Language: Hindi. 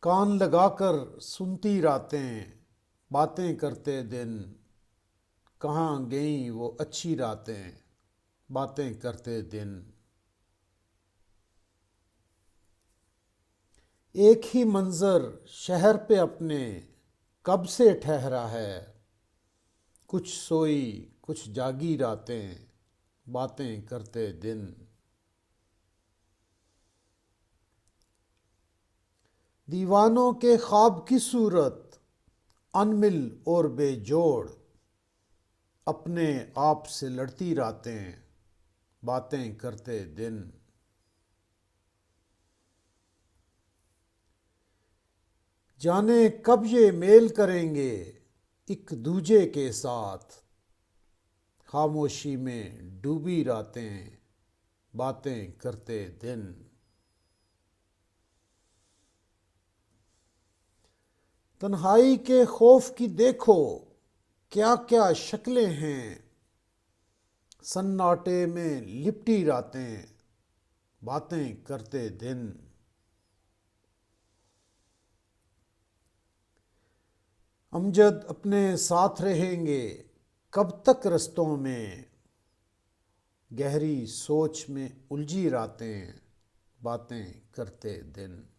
कान लगाकर सुनती रातें, बातें करते दिन। कहाँ गईं वो अच्छी रातें, बातें करते दिन। एक ही मंजर शहर पे अपने कब से ठहरा है। कुछ सोई कुछ जागी रातें, बातें करते दिन। दीवानों के ख्वाब की सूरत अनमिल और बेजोड़। अपने आप से लड़ती रातें, बातें करते दिन। जाने कब ये मेल करेंगे एक दूजे के साथ। खामोशी में डूबी रातें, बातें करते दिन। तन्हाई के खौफ की देखो क्या क्या शक्लें हैं। सन्नाटे में लिपटी रातें, बातें करते दिन। अमजद अपने साथ रहेंगे कब तक रस्तों में। गहरी सोच में उलझी रातें, बातें करते दिन।